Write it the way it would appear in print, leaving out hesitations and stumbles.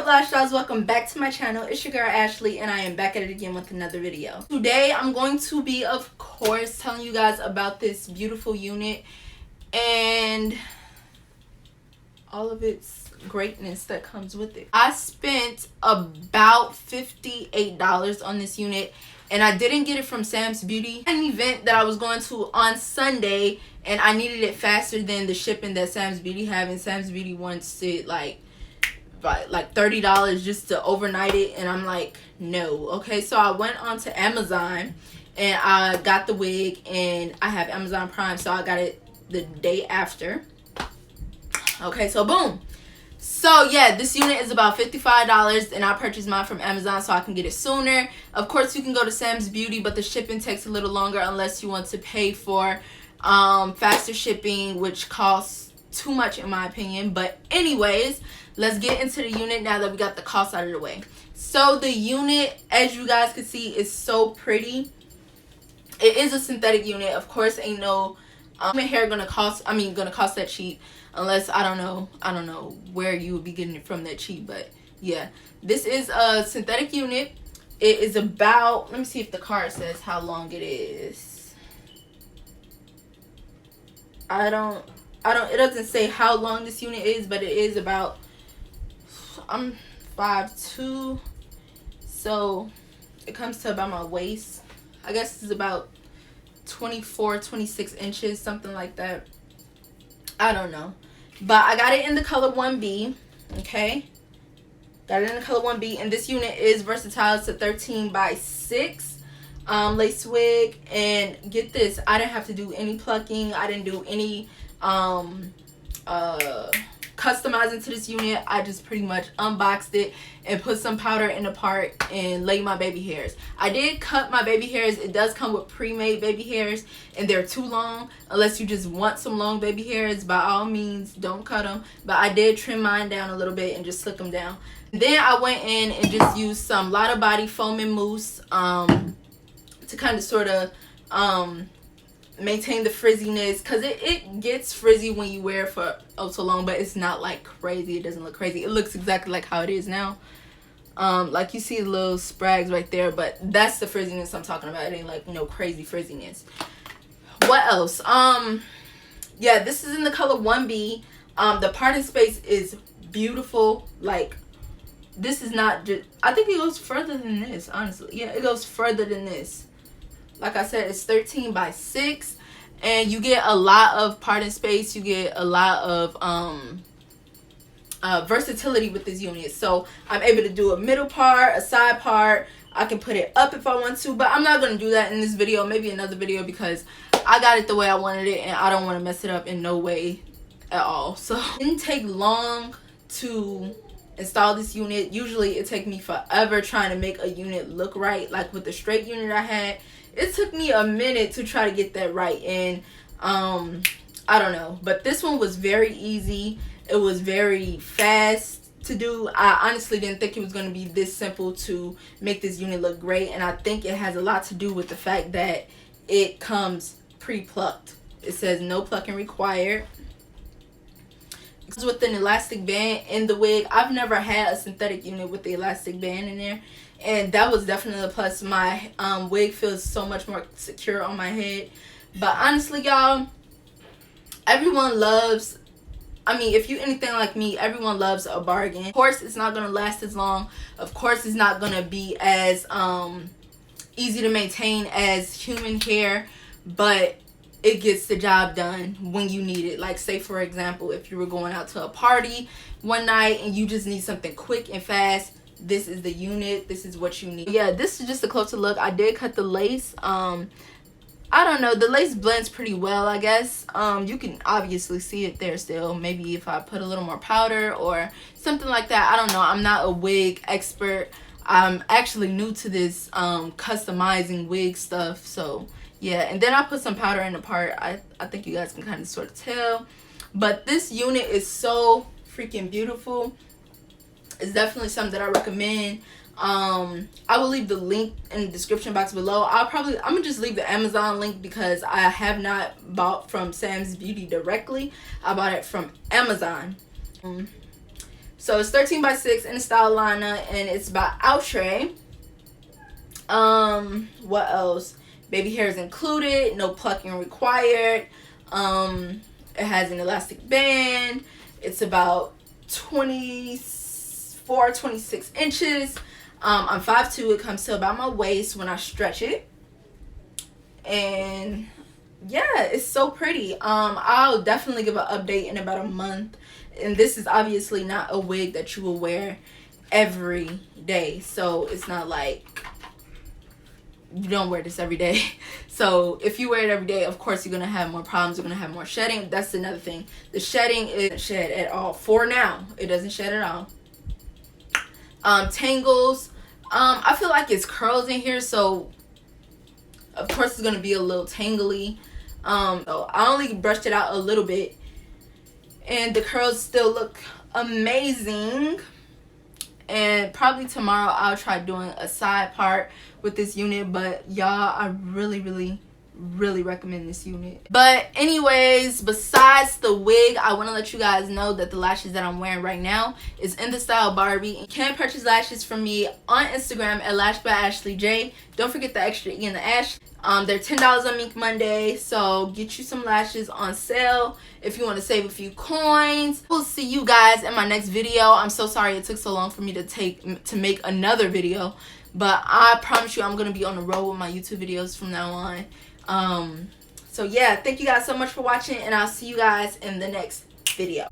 Lash Dolls? Welcome back to my channel. It's your girl Ashley and I am back at it again with another video. Today I'm going to be, of course, telling you guys about this beautiful unit and all of its greatness that comes with it. I spent about $58 on this unit and I didn't get it from Sam's Beauty. An event that I was going to on Sunday and I needed it faster than the shipping that Sam's Beauty have, and Sam's Beauty wants it like $30 just to overnight it, and I'm like, no. Okay, so I went on to Amazon and I got the wig, and I have Amazon Prime, so I got it the day after. Okay, so boom. So yeah, this unit is about $55 and I purchased mine from Amazon so I can get it sooner. Of course you can go to Sam's Beauty, but the shipping takes a little longer unless you want to pay for faster shipping, which costs too much in my opinion. But anyways, let's get into the unit now that we got the cost out of the way. So the unit, as you guys can see, is so pretty. It is a synthetic unit. Of course, ain't no hair gonna cost that cheap, unless I don't know where you would be getting it from that cheap. But yeah, this is a synthetic unit. It is about, let me see if the card says how long it is. It doesn't say how long this unit is, but it is about, I'm 5'2", so it comes to about my waist. I guess it's about 24-26 inches, something like that. I don't know, but I got it in the color 1B. Okay, got it in the color 1B, and this unit is versatile. It's a 13x6 lace wig, and get this, I didn't have to do any plucking. I didn't do any customizing to this unit. I just pretty much unboxed it and put some powder in the part and laid my baby hairs. I did cut my baby hairs. It does come with pre-made baby hairs and they're too long. Unless you just want some long baby hairs, by all means don't cut them, but I did trim mine down a little bit and just slick them down. Then I went in and just used some Lana body foam and mousse to kind of sort of maintain the frizziness, because it gets frizzy when you wear it for so long, but it's not like crazy. It doesn't look crazy. It looks exactly like how it is now. Like you see little sprags right there, but that's the frizziness I'm talking about. It ain't like no crazy frizziness. What else? Yeah, this is in the color 1B. The parting space is beautiful. Like, this is not just, I think it goes further than this, honestly. Yeah, it goes further than this. Like I said, it's 13x6, and you get a lot of parting space. You get a lot of versatility with this unit. So I'm able to do a middle part, a side part. I can put it up if I want to, but I'm not going to do that in this video. Maybe another video, because I got it the way I wanted it, and I don't want to mess it up in no way at all. So it didn't take long to install this unit. Usually it takes me forever trying to make a unit look right. Like with the straight unit I had, it took me a minute to try to get that right, and I don't know, but this one was very easy. It was very fast to do. I honestly didn't think it was going to be this simple to make this unit look great, and I think it has a lot to do with the fact that it comes pre-plucked. It says no plucking required. It comes with an elastic band in the wig. I've never had a synthetic unit with the elastic band in there, and that was definitely a plus. My wig feels so much more secure on my head. But honestly, y'all, everyone loves, if you anything like me, everyone loves a bargain. Of course, it's not going to last as long. Of course, it's not going to be as easy to maintain as human hair, but it gets the job done when you need it. Like, say for example, if you were going out to a party one night and you just need something quick and fast, this is the unit. This is what you need. Yeah, this is just a closer look. I did cut the lace. I don't know, the lace blends pretty well, I guess. You can obviously see it there still. Maybe if I put a little more powder or something like that. I don't know. I'm not a wig expert. I'm actually new to this customizing wig stuff. So yeah, and then I put some powder in the part. I think you guys can kind of sort of tell. But this unit is so freaking beautiful. It's definitely something that I recommend. I will leave the link in the description box below. I'm gonna just leave the Amazon link because I have not bought from Sam's Beauty directly. I bought it from Amazon. So it's 13 by 6 in the style Lana, and it's by Outre. What else? Baby hair is included, no plucking required. It has an elastic band. It's about 24, 26 inches. I'm 5'2". It comes to about my waist when I stretch it. And yeah, it's so pretty. I'll definitely give an update in about a month. And this is obviously not a wig that you will wear every day. So it's not like you don't wear this every day. So if you wear it every day, of course you're gonna have more problems. You're gonna have more shedding. That's another thing. The shedding isn't shed at all. For now, it doesn't shed at all. Tangles. I feel like it's curls in here, so of course it's gonna be a little tangly. So I only brushed it out a little bit, and the curls still look amazing. And probably tomorrow I'll try doing a side part with this unit, but y'all, I really recommend this unit. But anyways, besides the wig, I want to let you guys know that the lashes that I'm wearing right now is in the style Barbie. You can purchase lashes from me on Instagram at Lash by Ashley J. Don't forget the extra E in the ash. They're $10 on Mink Monday, so get you some lashes on sale if you want to save a few coins. We'll see you guys in my next video. I'm so sorry it took so long for me to make another video, but I promise you I'm gonna be on the road with my YouTube videos from now on. So yeah, thank you guys so much for watching, and I'll see you guys in the next video.